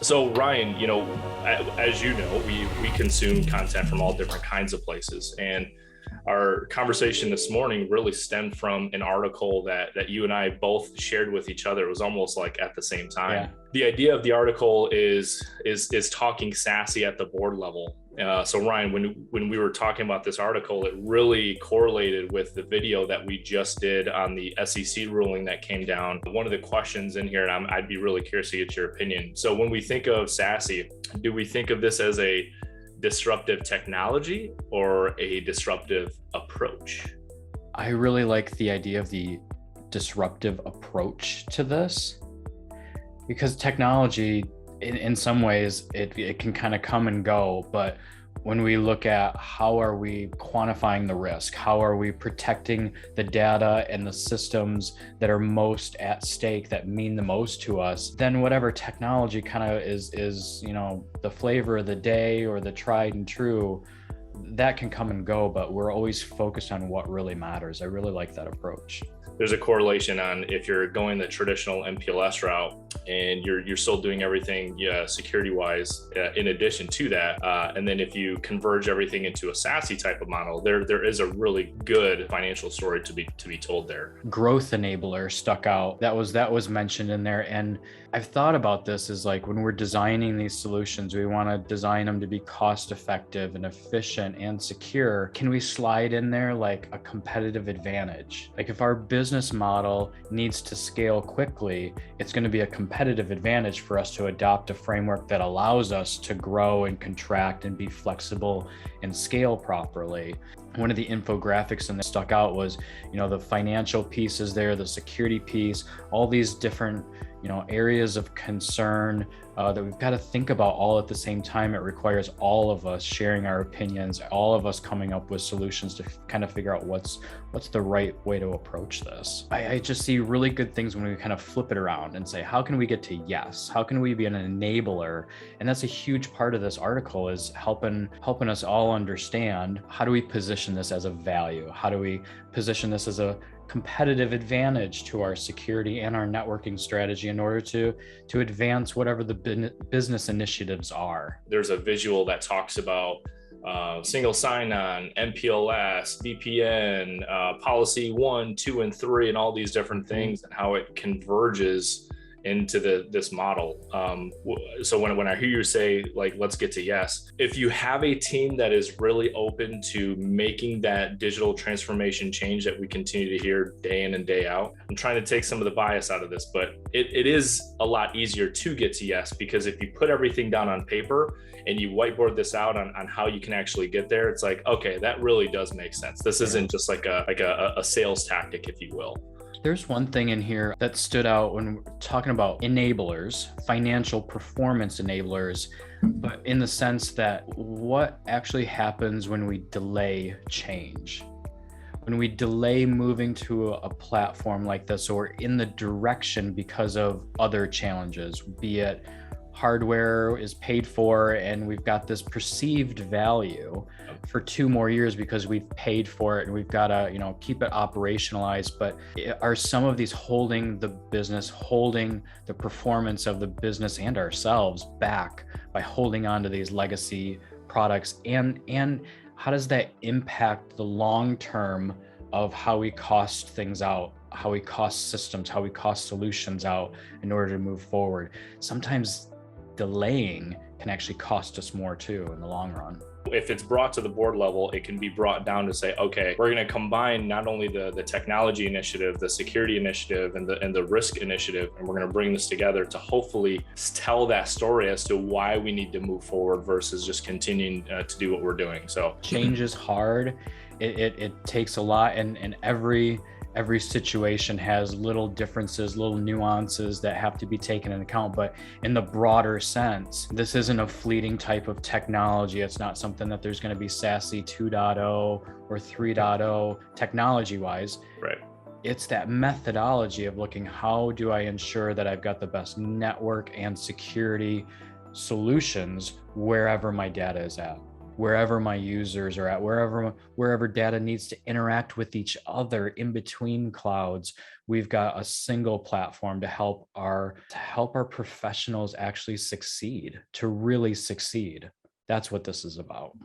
So Ryan, as you know, we consume content from all different kinds of places, and our conversation this morning really stemmed from an article that you and I both shared with each other. It was almost like at the same time. Yeah. The idea of the article is talking SASE at the board level. So Ryan, when we were talking about this article, it really correlated with the video that we just did on the SEC ruling that came down. One of the questions in here, and I'd be really curious to get your opinion. So when we think of SASE, do we think of this as a disruptive technology or a disruptive approach? I really like the idea of the disruptive approach to this, because technology in some ways it can kind of come and go, but when we look at how are we quantifying the risk, how are we protecting the data and the systems that are most at stake, that mean the most to us, then whatever technology kind of is the flavor of the day or the tried and true, that can come and go, but we're always focused on what really matters. I really like that approach. There's a correlation on if you're going the traditional MPLS route and you're still doing everything security wise in addition to that, and then if you converge everything into a SASE type of model, there is a really good financial story to be told there. Growth enabler stuck out. That was mentioned in there, and I've thought about this as like when we're designing these solutions, we want to design them to be cost effective and efficient and secure. Can we slide in there like a competitive advantage? Like if our business model needs to scale quickly, it's going to be a competitive advantage for us to adopt a framework that allows us to grow and contract and be flexible and scale properly. One of the infographics that stuck out was, the financial pieces there, the security piece, all these different, areas of concern that we've got to think about all at the same time. It requires all of us sharing our opinions, all of us coming up with solutions to kind of figure out what's the right way to approach this. I just see really good things when we kind of flip it around and say, how can we get to yes? How can we be an enabler? And that's a huge part of this article, is helping us all understand, how do we position this as a value? How do we position this as a competitive advantage to our security and our networking strategy in order to advance whatever the business initiatives are. There's a visual that talks about single sign-on, MPLS, VPN, policy 1, 2, and 3, and all these different things, and how it converges into this model. So when I hear you say, like, let's get to yes, if you have a team that is really open to making that digital transformation change that we continue to hear day in and day out, I'm trying to take some of the bias out of this, but it is a lot easier to get to yes, because if you put everything down on paper and you whiteboard this out on how you can actually get there, it's like, okay, that really does make sense. This isn't just like a sales tactic, if you will. There's one thing in here that stood out when we're talking about enablers, financial performance enablers, but in the sense that what actually happens when we delay change? When we delay moving to a platform like this, or in the direction because of other challenges, be it hardware is paid for and we've got this perceived value for 2 more years because we've paid for it and we've got to keep it operationalized, but are some of these holding the business, holding the performance of the business and ourselves back by holding on to these legacy products, and how does that impact the long term of how we cost things out, how we cost systems, how we cost solutions out in order to move forward? Sometimes delaying can actually cost us more too in the long run. If it's brought to the board level, it can be brought down to say, okay, we're going to combine not only the technology initiative, the security initiative, and the risk initiative, and we're going to bring this together to hopefully tell that story as to why we need to move forward versus just continuing to do what we're doing. So change is hard. It takes a lot, and every situation has little differences, little nuances that have to be taken into account. But in the broader sense, this isn't a fleeting type of technology. It's not something that there's going to be SASE 2.0 or 3.0 technology wise. Right. It's that methodology of looking, how do I ensure that I've got the best network and security solutions wherever my data is at? wherever my users are at, wherever data needs to interact with each other in between clouds. We've got a single platform to help our professionals actually succeed, to really succeed. That's what this is about.